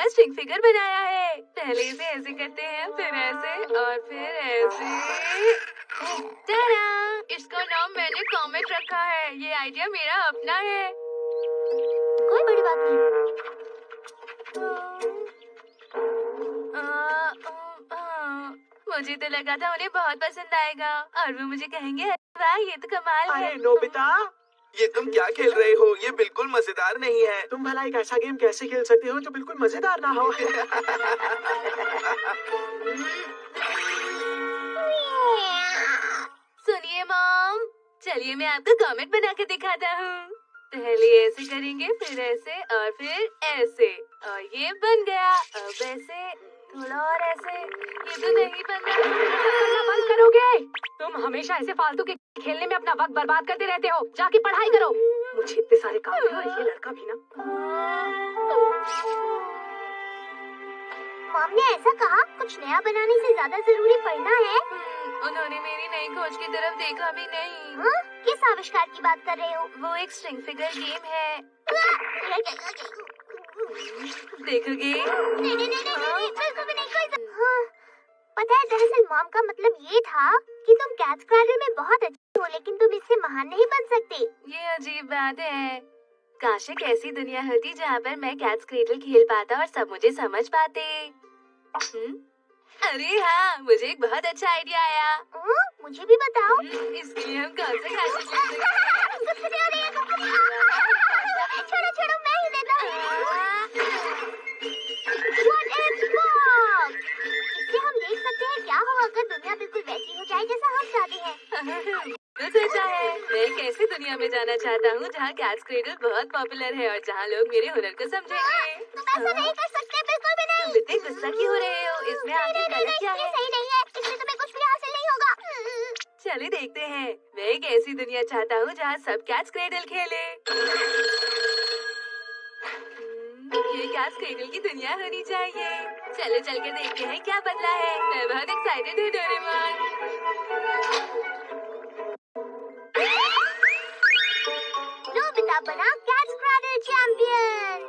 String figure बनाया है। पहले इसे ऐसे करते हैं, फिर ऐसे और फिर ऐसे। टाडा! इसका नाम मैंने कॉमेट रखा है। ये आइडिया मेरा अपना है। कोई बड़ी बात नहीं। मुझे तो लगा था उन्हें बहुत पसंद आएगा और वो मुझे कहेंगे वाह ये तो कमाल है। अरे नोबिता, ये तुम क्या खेल रहे हो? ये बिल्कुल मजेदार नहीं है। तुम भला एक ऐसा गेम कैसे खेल सकते हो जो बिल्कुल मजेदार ना हो? सुनिए मॉम, चलिए मैं आपको कॉमेट बना के दिखाता हूँ। पहले ऐसे करेंगे, फिर ऐसे और फिर ऐसे, और ये बन गया। अब ऐसे, थोड़ा और ऐसे। ये तो नहीं बन रहा। करना बंद करोगे? तुम हमेशा ऐसे फालतू के खेलने में अपना वक्त बर्बाद करते रहते हो। जाके पढ़ाई करो। मुझे इतने सारे काम हैं और ये लड़का भी ना। मॉम ने ऐसा कहा कुछ नया बनाने से ज्यादा जरूरी पढ़ना है। उन्होंने मेरी नई खोज की तरफ देखा भी नहीं। हाँ? किस आविष्कार की बात कर रहे हो? वो एक स्ट्रिंग फिगर गेम है। देखोगे? नहीं, बिल्कुल भी नहीं कर। हाँ, पता है दरअसल मॉम का मतलब ये था कि तुम कैच क्रैडल में बहुत अच्छी हो, लेकिन तुम इससे महान नहीं बन सकते। ये अजीब बात है। काश एक ऐसी दुनिया होती जहाँ पर मैं कैच क्रेडल खेल पाता और सब मुझे समझ पाते। अरे हाँ, मुझे एक बहुत अच्छा आइडिया आया। मुझे भी बताओ। इसके लिए हम कौन सा गैजेट ले सकते हैं? छोड़ो मैं ही देता हूँ। What is Bob? इससे हम देख सकते हैं क्या हो अगर दुनिया बिल्कुल वैसी हो जाए जैसा हम चाहते हैं। तो सोचा है, मैं एक ऐसी दुनिया में जाना चाहता हूँ जहाँ कैच क्रेडल बहुत पॉपुलर है और जहाँ लोग मेरे हुनर को समझेंगे। तुम ऐसा नहीं कर सकते, बिल्कुल भी नहीं। तुम इतने गुस्सा क्यों हो रहे हो? इसमें आखिर गलत क्या ये है? सही नहीं है, इसमें तुम्हें कुछ भी हासिल नहीं होगा। चलिए देखते हैं। मैं एक ऐसी दुनिया चाहता हूँ जहाँ सब कैच क्रेडल खेले। ये कैच क्रेडल की दुनिया होनी चाहिए। चलो चल के देखते हैं क्या बदला है। मैं बहुत एक्साइटेड हूँ डोरेमोन। नोबिता बना कैच क्रैडल चैंपियन।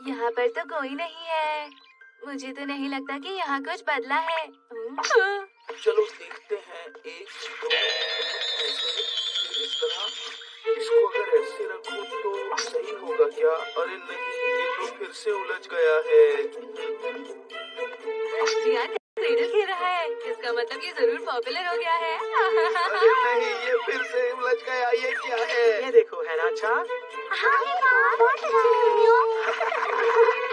यहाँ पर तो कोई नहीं है। मुझे तो नहीं लगता कि यहाँ कुछ बदला है। चलो देखते हैं। एक, दो, ऐसे, इस तरह। इसको अगर ऐसे रखूं तो सही होगा क्या? अरे नहीं, ये तो फिर से उलझ गया है। जियान क्रेडल खेल रहा है, इसका मतलब ये जरूर पॉपुलर हो गया है। अरे नहीं, ये फिर से उलझ गया। ये क्या है? ये देखो है ना अच्छा? हाँ बहुत अच्छी लगी हो।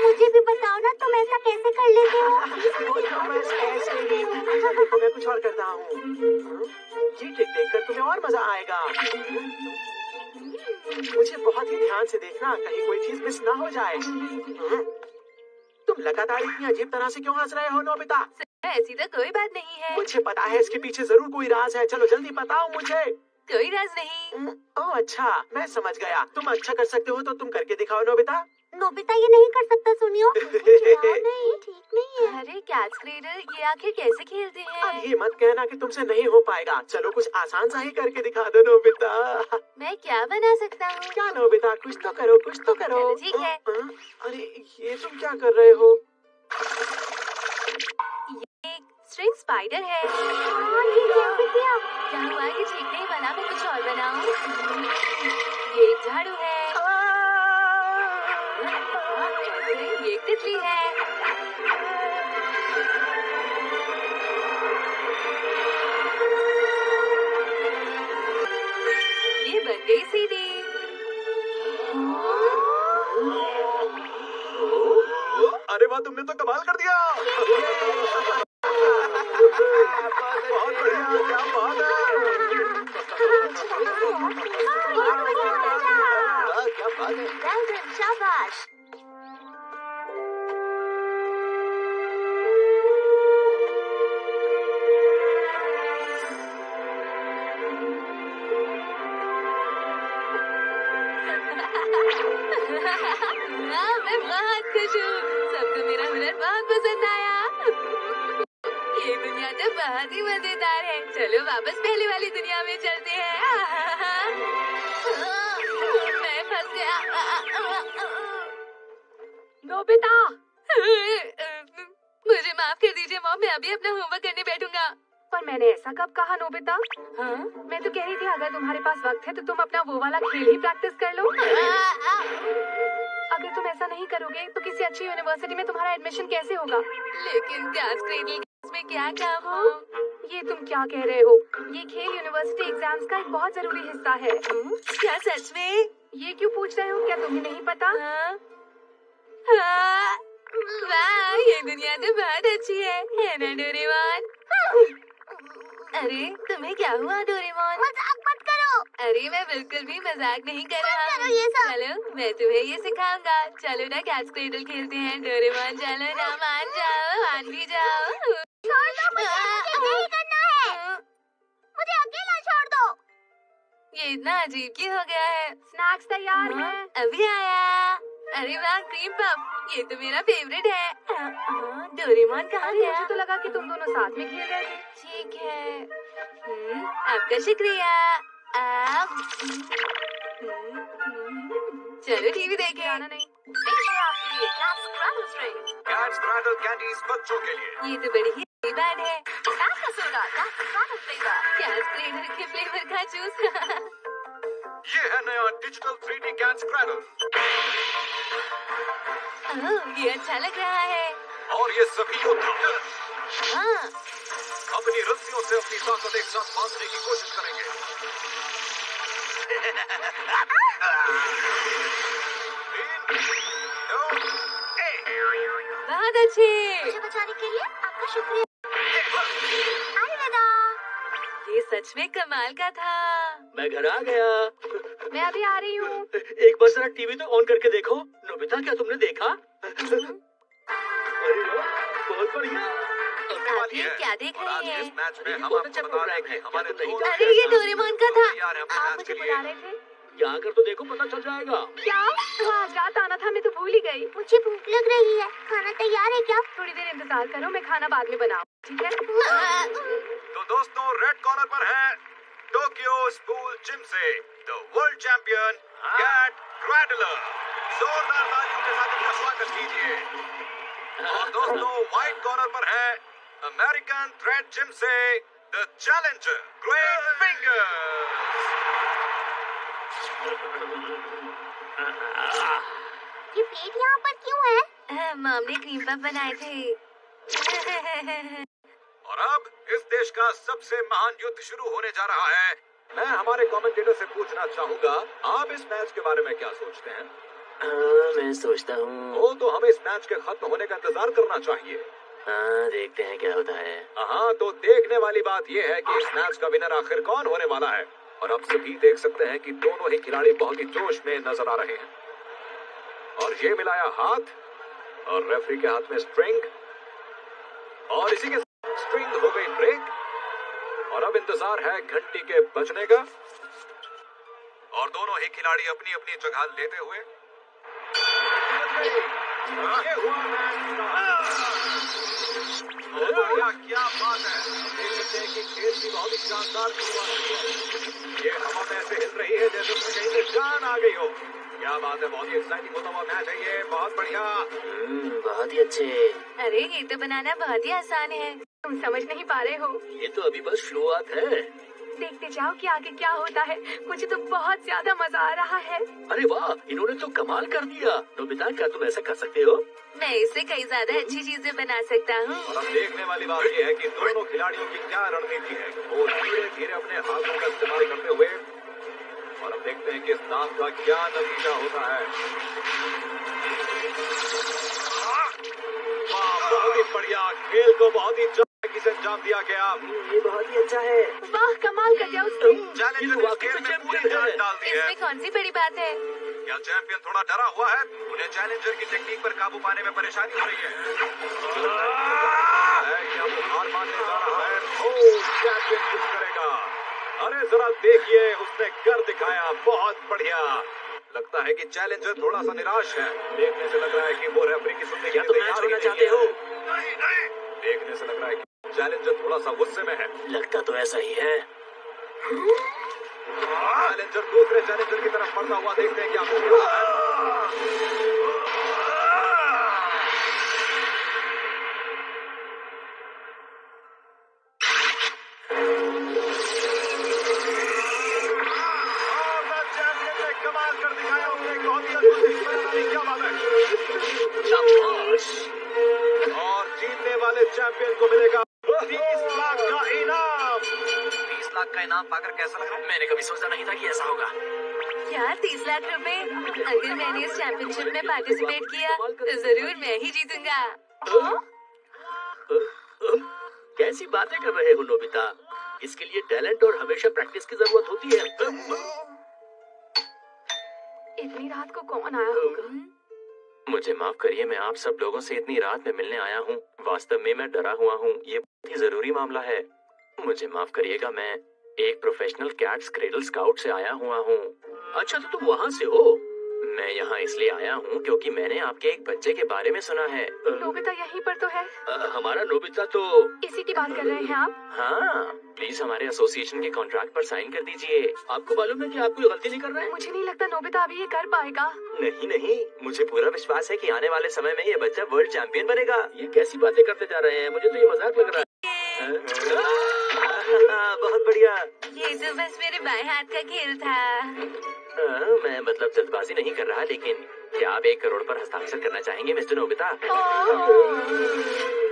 मुझे भी बताओ ना तुम ऐसा कैसे कर लेते हो? वो तो बस ऐसे ही। देखो मैं कुछ और करता हूँ। ये ट्रिक देखकर तुम्हें और मजा आएगा। मुझे बहुत ही ध्यान से देखना, कहीं कोई चीज मिस ना हो जाए। तुम लगातार इतनी अजीब तरह से क्यों हंस रहे हो नोबिता? ऐसी तो कोई बात नहीं है। मुझे पता है इसके पीछे जरूर कोई राज है। चलो जल्दी बताओ मुझे। कोई राज नहीं। ओह अच्छा, मैं समझ गया। तुम अच्छा कर सकते हो तो तुम करके दिखाओ नोबिता। नोबिता ये नहीं कर सकता, सुनियो। नहीं, ठीक नहीं है। अरे कैच क्रेडल ये आखिर कैसे खेलते अब हैं? ये मत कहना कि तुमसे नहीं हो पाएगा। चलो कुछ आसान सा ही करके दिखा दो नोबिता। मैं क्या बना सकता हूँ? क्या नोबिता, कुछ तो करो, कुछ तो करो। चलो, ठीक है। अरे ये तुम क्या कर रहे हो? ये एक स्ट्रिंग स्पाइडर है। ये कैसे किया? क्या हुआ? ये ठीक नहीं बना, मैं कुछ और बनाऊं? ये एक झाड़ू है। ये एक तितली है। ये बन गई सीधी। अरे वाह, तुमने तो कमाल कर दिया। बहुत बढ़िया, क्या बात है। क्या बात है? Well done, शाबाश। हाँ, मैं बहुत खुश हूँ। सबको मेरा हुनर बहुत पसंद आया। ये दुनिया तो बहुत ही मजेदार है। चलो वापस पहले वाली दुनिया में चलते हैं। मैं नोबिता, मुझे माफ कर दीजिए मॉम, मैं अभी अपना होमवर्क करने बैठूंगा। पर मैंने ऐसा कब कहा नोबिता? हाँ, मैं तो कह रही थी अगर तुम्हारे पास वक्त है तो तुम अपना वो वाला खेल ही प्रैक्टिस कर लो। अगर तुम ऐसा नहीं करोगे तो किसी अच्छी यूनिवर्सिटी में तुम्हारा एडमिशन कैसे होगा? लेकिन कैच क्रेडल में क्या काम हो? ये तुम क्या कह रहे हो? ये खेल यूनिवर्सिटी एग्जाम्स का एक बहुत जरूरी हिस्सा है। क्या सच में? ये क्यों पूछ रहे हो? क्या तुम्हें नहीं पता? हाँ? हाँ? वाह, ये दुनिया तो बहुत अच्छी है ना डोरेमोन? अरे तुम्हें क्या हुआ डोरेमोन? मजाक मत करो। अरे मैं बिल्कुल भी मजाक नहीं कर रहा करो हूँ। ये सब। चलो मैं तुम्हें ये सिखाऊंगा। चलो ना कैच क्रेडल खेलते हैं डोरेमोन, चलो ना, मान जाओ, मान भी जाओ। छोड़ दो मुझे यही करना है। मुझे अकेला छोड़ दो। ये इतना अजीब क्यों हो गया है? स्नैक्स तैयार हैं। अभी आया। अरे वाह, क्रीम पफ, ये तो मेरा फेवरेट है। डोरेमोन कहाँ अरे गया? मुझे तो लगा कि तुम दोनों साथ में खेल रहे थे। ठीक है। आपका शुक्रिया। आप चलो टीवी देखें। जाना नहीं। कैच स्क्रैडल कैंडीज बच्चों के लिए। ये तो बड़ी ही अच्छी बात है। कैच क्रेडल के फ्लेवर का जूस। ये है नया डिजिटल 3D कैच स्क्रैडल ये अच्छा लग रहा है। और ये सभी योद्धा हाँ, अपनी रस्सियों से अपनी ताकत एक साथ बांधने की कोशिश करेंगे। बहुत अच्छे। मुझे बचाने के लिए आपका शुक्रिया। अलविदा। ये सच में कमाल का था। मैं घर आ गया। मैं अभी आ रही हूँ। एक बार जरा टीवी तो ऑन करके देखो। नोबिता, क्या तुमने देखा? अरे वाह, बहुत बढ़िया। आप ये क्या देख और रहे आज हैं? इस मैच में अरे, हम बहुत आपको अच्छा बता रहे प्रोग्राम हैं है। हमारे क्या तुम नहीं दोस्त अरे ये डोरेमोन का था। तैयार हैं अपने आप मैच मुझे के बुला लिए। रहे थे? यहाँ कर तो देखो, पता चल जाएगा। क्या? वहाँ रात आना था, मैं तो भूल ही गई। मुझे भूख लग रही है। खाना तैयार है क्या? थोड़ी देर इंतजार करो, मैं खाना बाद में बनाऊँ, ठीक है? तो दोस्तों, रेड कॉर्नर पर है टोक्यो स्कूल जिम से द वर्ल्ड चैंपियन कैट क्रैडलर। जोरदार तालियों के साथ इनका स्वागत कीजिए। और दोस्तों, व्हाइट कॉर्नर पर है अमेरिकन थ्रेड जिम से द चैलेंजर ग्रेट फिंगर्स। ये प्लेट यहाँ पर क्यों है? मॉम ने क्रीम पफ बनाए थे। और अब इस देश का सबसे महान युद्ध शुरू होने जा रहा है। मैं हमारे कमेंटेटर से पूछना चाहूंगा, आप इस मैच के बारे में क्या सोचते हैं? मैं सोचता हूँ। वो तो हमें इस मैच के खत्म होने का इंतजार करना चाहिए। हाँ, देखते हैं क्या होता है। हाँ, तो देखने वाली बात यह है कि इस मैच का विनर आखिर कौन होने वाला है। और अब सभी देख सकते हैं कि दोनों ही खिलाड़ी बहुत ही जोश में नजर आ रहे हैं। और ये मिलाया हाथ, और रेफरी के हाथ में स्ट्रिंग, और इसी के साथ स्ट्रिंग हो गई ब्रेक। और अब इंतजार है घंटी के बजने का। और दोनों ही खिलाड़ी अपनी अपनी जगह लेते हुए ये हुआ मैच। क्या बात है। देख सकते हैं कि खेल की बहुत ही शानदार शुरुआत हुई है। ये हवा में ऐसे हिल रही है जैसे उसमें कहीं से जान आ गई हो। क्या बात है, बहुत ही एक्साइटिंग होता हुआ मैच है ये। बहुत बढ़िया। बहुत ही अच्छे। अरे ये तो बनाना बहुत ही आसान है। तुम समझ नहीं पा रहे हो। ये तो अभी बस शुरुआत है। देखते जाओ कि आगे क्या होता है। मुझे तो बहुत ज्यादा मजा आ रहा है। अरे वाह, इन्होंने तो कमाल कर दिया। नोबिता, क्या तुम ऐसा कर सकते हो? मैं इससे कई ज्यादा अच्छी चीजें बना सकता हूँ। और अब देखने वाली बात यह है कि दोनों खिलाड़ियों की क्या रणनीति है। वो धीरे धीरे अपने हाथों का इस्तेमाल करते हुए, और अब देखते हैं कि इस दांव का क्या नतीजा होता है। वाह, बहुत ही बढ़िया। खेल को बहुत ही चालाकी से अंजाम दिया गया। ये बहुत ही अच्छा है। वाह, कमाल कर दिया उसने। चैलेंजर ने इस खेल में पूरी जान डाल दी है। इसमें कौन सी बड़ी बात है? क्या चैंपियन थोड़ा डरा हुआ है? उन्हें चैलेंजर की टेक्निक पर काबू पाने में परेशानी हो रही है। क्या वो हार मानने जा रहा है? ओह, चैंपियन कुछ करेगा। अरे जरा देखिए, उसने कर दिखाया। बहुत बढ़िया। लगता है कि चैलेंजर थोड़ा सा निराश है। देखने से लग रहा है कि वो रेफरी की सुनने के क्या लिए तुम तैयार मैच ही होना नहीं चाहते है। हो? देखने से लग रहा है कि चैलेंजर थोड़ा सा गुस्से में है। लगता तो ऐसा ही है। चैलेंजर चैलेंजर दूसरे चैलेंजर की तरफ बढ़ता हुआ देखते हैं क्या हो रहा है। और जीतने वाले चैंपियन को मिलेगा 30 लाख का इनाम। 30 लाख का इनाम पाकर कैसा लगा? मैंने कभी सोचा नहीं था कि ऐसा होगा। क्या 30 लाख रुपए? अगर मैंने इस चैंपियनशिप में पार्टिसिपेट किया तो जरूर मैं ही जीतूंगा। कैसी बातें कर रहे हो नोबिता? इसके लिए टैलेंट और हमेशा प्रैक्टिस की जरूरत होती है। इतनी रात को कौन आया होगा? मुझे माफ करिए, मैं आप सब लोगों से इतनी रात में मिलने आया हूँ। वास्तव में मैं डरा हुआ हूँ, ये बहुत ही जरूरी मामला है। मुझे माफ करिएगा, मैं एक प्रोफेशनल कैट्स क्रेडल स्काउट से आया हुआ हूँ। अच्छा, तो तुम वहाँ से हो? मैं यहाँ इसलिए आया हूँ क्योंकि मैंने आपके एक बच्चे के बारे में सुना है। नोबिता यहीं पर तो है। हमारा नोबिता तो इसी की बात कर रहे हैं आप? हाँ, प्लीज हमारे एसोसिएशन के कॉन्ट्रैक्ट पर साइन कर दीजिए। आपको मालूम है कि आप कोई गलती नहीं कर रहे हैं? मुझे नहीं लगता नोबिता अभी ये कर पाएगा। नहीं नहीं, मुझे पूरा विश्वास है कि आने वाले समय में ये बच्चा वर्ल्ड चैंपियन बनेगा। ये कैसी बातें करते जा रहे हैं? मुझे तो ये मजाक लग रहा है। बहुत बढ़िया। ये तो बस मेरे बाएं हाथ का खेल था। मैं मतलब जल्दबाजी नहीं कर रहा, लेकिन क्या आप 1 करोड़ पर हस्ताक्षर करना चाहेंगे मिस्टर नोबिता?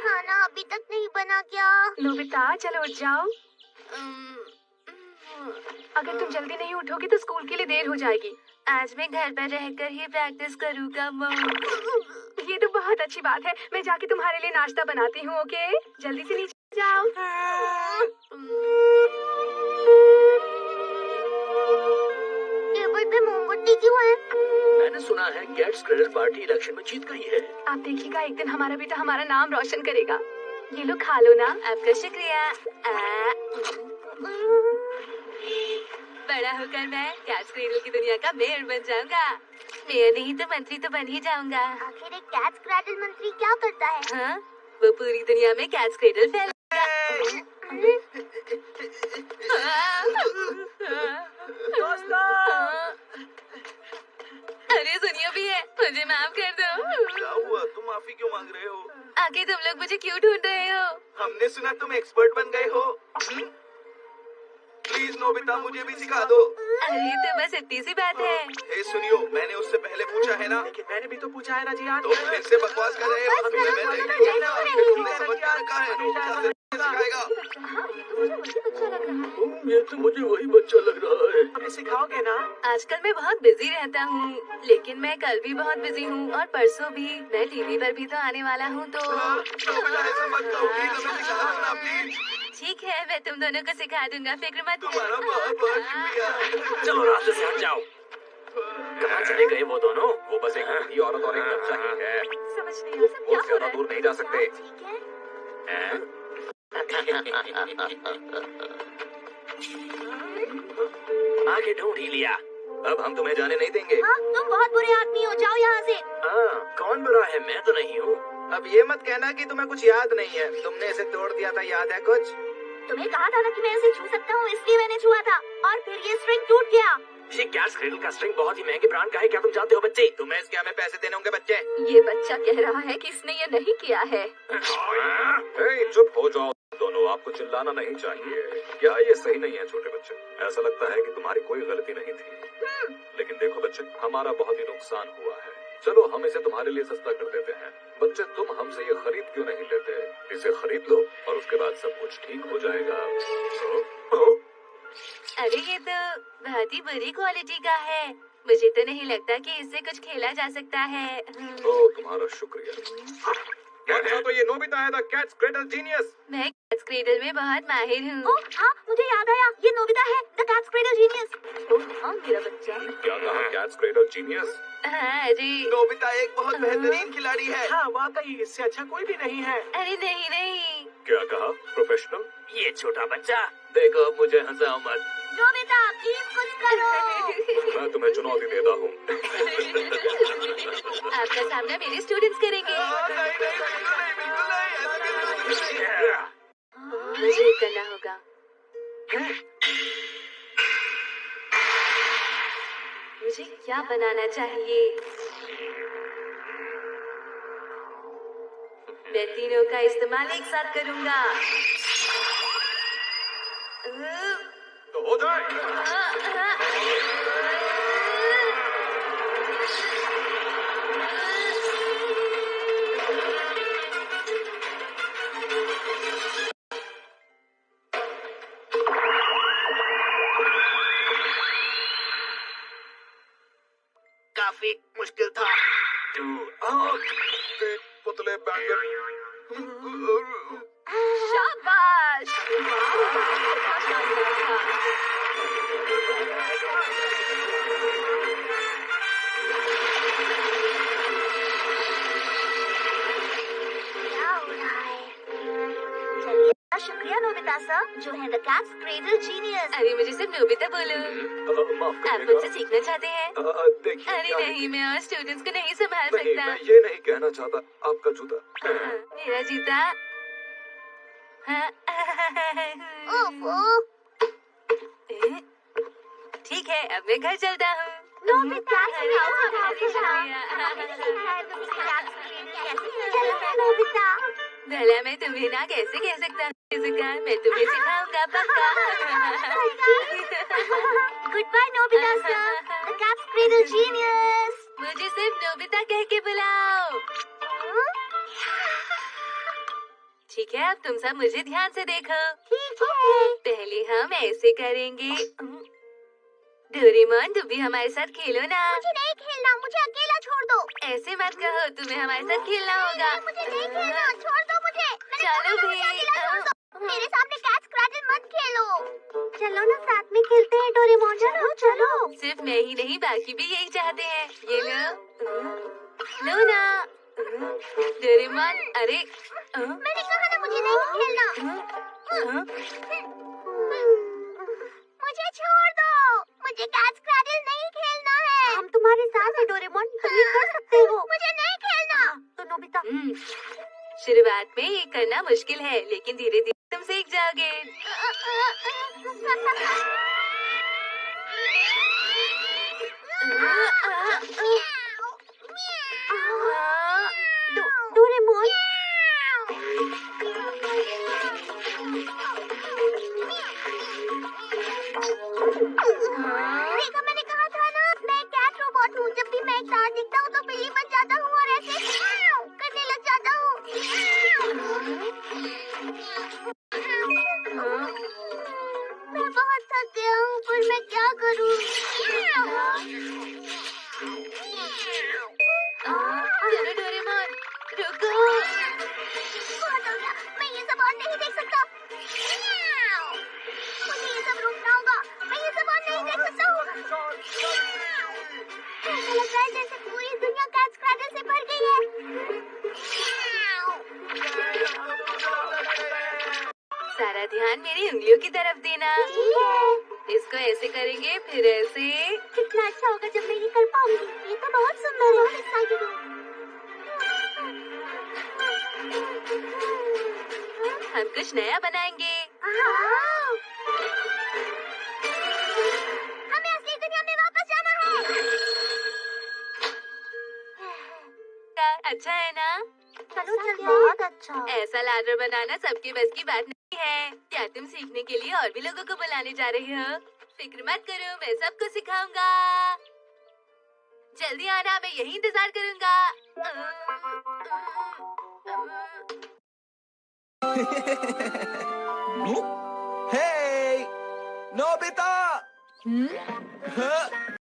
खाना अभी तक नहीं बना क्या? नोबिता चलो उठ जाओ। अगर तुम जल्दी नहीं उठोगी तो स्कूल के लिए देर हो जाएगी। आज मैं घर पर रहकर ही प्रैक्टिस करूँगा मॉम। ये तो बहुत अच्छी बात है। मैं जाके तुम्हारे लिए नाश्ता बनाती हूँ। ओके, जल्दी से नीचे जाओ। टेबल पे मोमबत्ती क्यों है? मैंने सुना है कैट्स क्रेडल पार्टी इलेक्शन में जीत गई है। आप देखिएगा, एक दिन हमारा बेटा हमारा नाम रोशन करेगा। ये लो, खा लो ना। आपका शुक्रिया। बड़ा होकर मैं कैट्स क्रेडल की दुनिया का मेयर बन जाऊंगा। मेयर नहीं तो मंत्री तो बन ही जाऊंगा। आखिर एक कैट्स क्रैडल मंत्री क्या करता है? हाँ, वो पूरी दुनिया में कैट्स क्रेडल फैलाएगा। अरे सुनियो भी है, मुझे माफ कर दो। क्या हुआ? तुम माफी क्यों मांग रहे हो? आके तुम लोग मुझे क्यों ढूंढ रहे हो? हमने सुना तुम एक्सपर्ट बन गए हो। प्लीज नोबिता, मुझे भी सिखा दो। अरे तो बस इतनी सी बात है। हे सुनियो, मैंने उससे पहले पूछा है ना? लेकिन मैंने भी तो पूछा है ना जी। तो फिर से बकवास कर रहे हो। तुमने समझ के रखा है, नोबिता सिखाएगा। ये तो मुझे वही बच्चा लग रहा है। हमें सिखाओगे ना? आजकल मैं बहुत बिजी रहता हूँ, लेकिन मैं कल भी बहुत बिजी हूँ और परसों भी। मैं टीवी पर भी तो आने वाला हूँ तो। नोबिता, ऐसा मत करो, प्लीज हमें सिखा दो ना प्लीज। ठीक है, मैं तुम दोनों को सिखा दूंगा, फिक्र मत तुम्हारा बहुत बहुत शुक्रिया। चलो रास्ते से हट जाओ। कहाँ चले गए वो दोनों? वो बस एक बूढ़ी औरत और एक बच्चा ही है। समझ नहीं आ वो ज्यादा दूर नहीं जा सकते। ठीक है। आगे ढूंढ ही लिया। अब हम तुम्हें जाने नहीं देंगे। हाँ, तुम बहुत बुरे आदमी हो, जाओ यहाँ से। कौन बुरा है? मैं तो नहीं हूँ। अब ये मत कहना कि तुम्हें कुछ याद नहीं है। तुमने इसे तोड़ दिया था, याद है कुछ? तुम्हें कहा था ना कि मैं इसे छू सकता हूँ, इसलिए मैंने छुआ था और फिर ये स्ट्रिंग टूट गया। ये कैट्स क्रेडल का स्ट्रिंग बहुत ही महंगे ब्रांड का है, क्या तुम जानते हो बच्चे? तुम्हें इसके हमें पैसे देने होंगे बच्चे। ये बच्चा कह रहा है कि इसने ये नहीं किया है। हे, चुप हो जाओ दोनों, आपको चिल्लाना नहीं चाहिए। क्या ये सही नहीं है छोटे बच्चे? ऐसा लगता है कि तुम्हारी कोई गलती नहीं थी, लेकिन देखो बच्चे, हमारा बहुत ही नुकसान हुआ है। चलो हम इसे तुम्हारे लिए सस्ता कर देते हैं। बच्चे, तुम हमसे ये खरीद क्यों नहीं लेते? इसे खरीद लो और उसके बाद सब कुछ ठीक हो जाएगा। अरे ये तो बहुत ही बुरी क्वालिटी का है। मुझे तो नहीं लगता कि इससे कुछ खेला जा सकता है। ओ, तुम्हारा शुक्रिया। अच्छा, तो ये नोबिता है, द कैट्स क्रेडल जीनियस। मैं कैट्स क्रेडल में बहुत माहिर हूँ। ओह हाँ, मुझे याद आया, ये नोबिता है, द कैट्स क्रेडल जीनियस। ओह हाँ, मेरा बच्चा। क्या कहा? Cats cradle genius? हाँ, अरे नोबिता एक बहुत बेहतरीन खिलाड़ी है। हाँ वाकई, इससे अच्छा कोई भी नहीं है। अरे नहीं नहीं। क्या कहा? प्रोफेशनल? ये छोटा बच्चा, देखो मुझे हंसाओ मत। नोबिता प्लीज कुछ करो। मैं तुम्हें चुनौती देता हूँ। आपका सामना मेरे स्टूडेंट्स करेंगे। नहीं नहीं, बिल्कुल नहीं, बिल्कुल नहीं, ऐसा बिल्कुल नहीं। मुझे करना होगा। मुझे क्या बनाना चाहिए? मैं तीनों का इस्तेमाल एक साथ करूंगा। तो हो जाए। काफी मुश्किल था। एक पुतले बैंगन। शाबाश! कितना शानदार था। क्या हो रहा है? चलिए, शुक्रिया नोबिता सर, जो है द कैट्स क्रेडल जीनियस। अरे मुझे सिर्फ नोबिता बोलो। माफ आप मुझसे सीखना चाहते हैं? देखिए अरे क्या है नहीं, मैं और स्टूडेंट्स को नहीं संभाल नहीं, सकता। मैं ये नहीं कहना चाहता। आपका जूता। मेरा जूता। हाँ। ओफ, ठीक है, अब मैं घर चलता हूँ। नोबिता नोबिता भला मैं तुम्हें ना कैसे कह सकता हूँ? मैं तुम्हें सिखाऊंगा पक्का। Good bye Nobita sir, the cat's cradle genius. मुझे सिर्फ नोबिता कह के बुलाओ। ठीक है, अब तुम सब मुझे ध्यान से देखो। ठीक है। पहले हम ऐसे करेंगे। डोरेमोन, तुम भी हमारे साथ खेलो ना। मुझे नहीं खेलना, मुझे अकेला छोड़ दो। ऐसे मत कहो, तुम्हें हमारे साथ खेलना होगा। मुझे नहीं खेलना, छोड़ दो मुझे। चलो भी। मेरे सामने कैट्स क्रेडल मत खेलो। चलो ना, साथ में खेलते हैं डोरेमोन। चलो चलो। सिर्फ मैं ही नहीं, बाकी भी यही चाहते हैं। ये लो। लो ना। डोरेमोन, अरे। मैंने कहा ना मुझे नहीं खेलना। मुझे छोड़ दो, मुझे कैट्स क्रेडल नहीं खेलना है। हम तुम्हारे साथ हैं डोरेमोन, तुम ये कर सकते हो। मुझे नहीं खेलना। तो नोबिता। शुरुआत में ये करना मुश्किल है, लेकिन धीरे धीरे तुम सीख जाओगे। डोरेमोन। देखा, मैंने कहा था ना, मैं एक कैट रोबोट हूँ। जब भी मैं एक तार दिखता हूँ तो बिल्ली बन जाता हूँ और ऐसे करने लग जाता हूँ। मैं बहुत थक गया हूँ, पर मैं क्या करूँ? चलो डोरेमोन, रुको। बहुत हो गया, मैं ये सब और नहीं देख सकता। मुझे ये सब रोकना होगा, मैं ये सब और नहीं देख सकता हूँ। ऐसा लग रहा है जैसे पूरी दुनिया कैट्स क्रेडल से भर गई है। सारा ध्यान मेरी उंगलियों की तरफ देना। इसको ऐसे करेंगे, फिर ऐसे। कितना अच्छा होगा जब मैं ये कर पाऊंगी। ये तो बहुत सुंदर है। एक्साइटेड हूँ। हम कुछ नया बनाएंगे। हमें असली दुनिया में वापस जाना है। अच्छा है ना? चलो चलो, बहुत अच्छा। ऐसा लाडर बनाना सबके बस की बात नहीं है। क्या तुम सीखने के लिए और भी लोगों को बुलाने जा रही हो? फिक्र मत करो, मैं सबको सिखाऊंगा। जल्दी आना, मैं यही इंतजार करूंगा। Hey! Nobita! Huh?